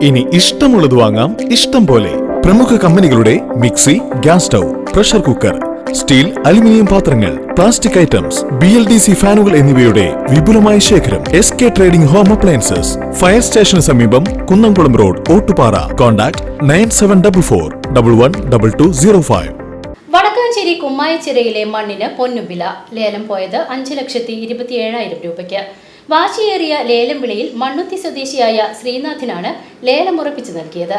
ഇനി ഇഷ്ടമുള്ളത് വാങ്ങാം ഇഷ്ടം പോലെ. പ്രമുഖ കമ്പനികളുടെ mixie, gas stove, pressure cooker, steel, aluminium പാത്രങ്ങൾ, പ്ലാസ്റ്റിക് ഐറ്റംസ്, BLDC ഫാനുകൾ എന്നിവയുടെ വിപുലമായ ശേഖരം. SK trading home appliances, fire സ്റ്റേഷന് സമീപം, കുന്നംകുളം റോഡ്, ഓട്ടുപാറ. കോൺടാക്ട് 9744112205. വടക്കാഞ്ചേരി കുമ്മായച്ചിറയിലെ മണ്ണിന് പൊന്നുവില. ലേലം പോയത് 5,27,000 രൂപയ്ക്ക്. വാശിയേറിയ ലേലം വിളിയിൽ മണ്ണുത്തി സ്വദേശിയായ ശ്രീനാഥിനാണ് ലേലം ഉറപ്പിച്ചു നൽകിയത്.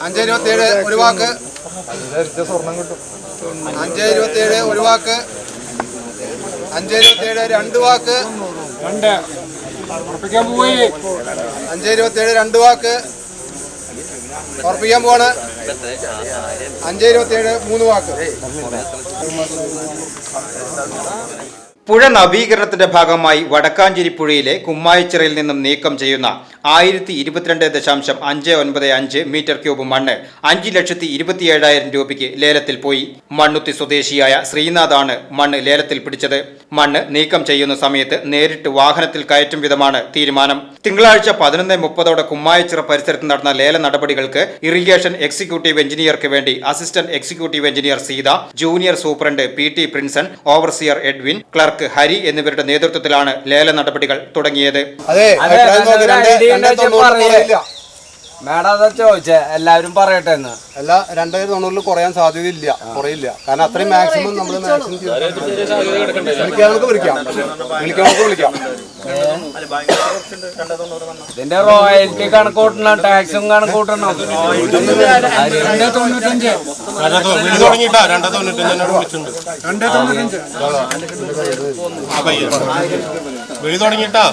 5,27 ഒരു വാക്ക്, 5,27 ഒരു വാക്ക്, 5,27 രണ്ട് വാക്ക്, 5,27 രണ്ട് വാക്ക് ഉറപ്പിക്കാൻ പോവാണ്. 5,27 മൂന്ന് വാക്ക്. പുഴ നവീകരണത്തിന്റെ ഭാഗമായി വടക്കാഞ്ചേരി പുഴയിലെ കുമ്മായച്ചിറയിൽ നിന്നും നീക്കം ചെയ്യുന്ന 1022.595 മീറ്റർ ക്യൂബ് മണ്ണ് 5,27,000 രൂപയ്ക്ക് ലേലത്തിൽ പോയി. മണ്ണുത്തി സ്വദേശിയായ ശ്രീനാഥാണ് മണ്ണ് ലേലത്തിൽ പിടിച്ചത്. മണ്ണ് നീക്കം ചെയ്യുന്ന സമയത്ത് നേരിട്ട് വാഹനത്തിൽ കയറ്റും വിധമാണ് തീരുമാനം. തിങ്കളാഴ്ച 11:30 കുമ്മായച്ചിറ പരിസരത്ത് നടന്ന ലേല നടപടികൾക്ക് ഇറിഗേഷൻ എക്സിക്യൂട്ടീവ് എഞ്ചിനീയർക്ക് വേണ്ടി assistant executive engineer Sita, junior superintendent PT Prinson, overseer Edwin, clerk Hari എന്നിവരുടെ നേതൃത്വത്തിലാണ് ലേല നടപടികൾ തുടങ്ങിയത്. മേഡം അതാ ചോദിച്ചേ, എല്ലാവരും പറയട്ടെ എന്ന്. അല്ല, 2,90 കുറയാൻ സാധ്യതയില്ല, കുറയില്ല. കാരണം അത്രയും മാക്സിമം നമ്മൾ വിളിക്കാം. ഇതിന്റെ റോയൽറ്റി കണക്കൂട്ടണം, ടാക്സും കണക്കൂട്ടണം. തുടങ്ങിട്ടാ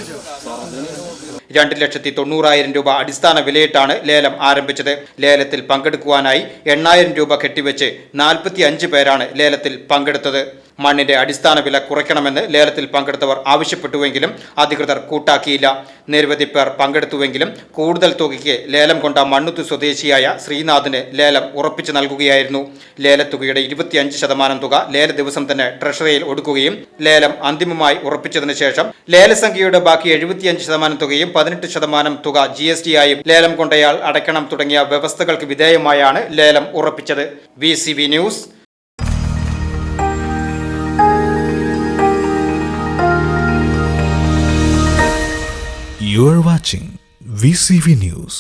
2,90,000 രൂപ അടിസ്ഥാന വിലയിട്ടാണ് ലേലം ആരംഭിച്ചത്. ലേലത്തിൽ പങ്കെടുക്കുവാനായി 8,000 രൂപ കെട്ടിവെച്ച് 45 പേരാണ് ലേലത്തിൽ പങ്കെടുത്തത്. മണ്ണിന്റെ അടിസ്ഥാന വില കുറയ്ക്കണമെന്ന് ലേലത്തിൽ പങ്കെടുത്തവർ ആവശ്യപ്പെട്ടുവെങ്കിലും അധികൃതർ കൂട്ടാക്കിയില്ല. നിരവധി പേർ പങ്കെടുത്തുവെങ്കിലും കൂടുതൽ തുകയ്ക്ക് ലേലം കൊണ്ട മണ്ണുത്തി സ്വദേശിയായ ശ്രീനാഥിന് ലേലം ഉറപ്പിച്ചു നൽകുകയായിരുന്നു. ലേലത്തുകയുടെ 25% തുക ലേല ദിവസം തന്നെ ട്രഷറിയിൽ ഒടുക്കുകയും ലേലം അന്തിമമായി ഉറപ്പിച്ചതിനു ശേഷം ലേലസംഖ്യയുടെ ബാക്കി 75% തുകയും 18% തുക GST ആയും ലേലം കൊണ്ടയാൾ അടയ്ക്കണം തുടങ്ങിയ വ്യവസ്ഥകൾക്ക് വിധേയമായാണ് ലേലം ഉറപ്പിച്ചത്. VCV news. You are watching VCV News.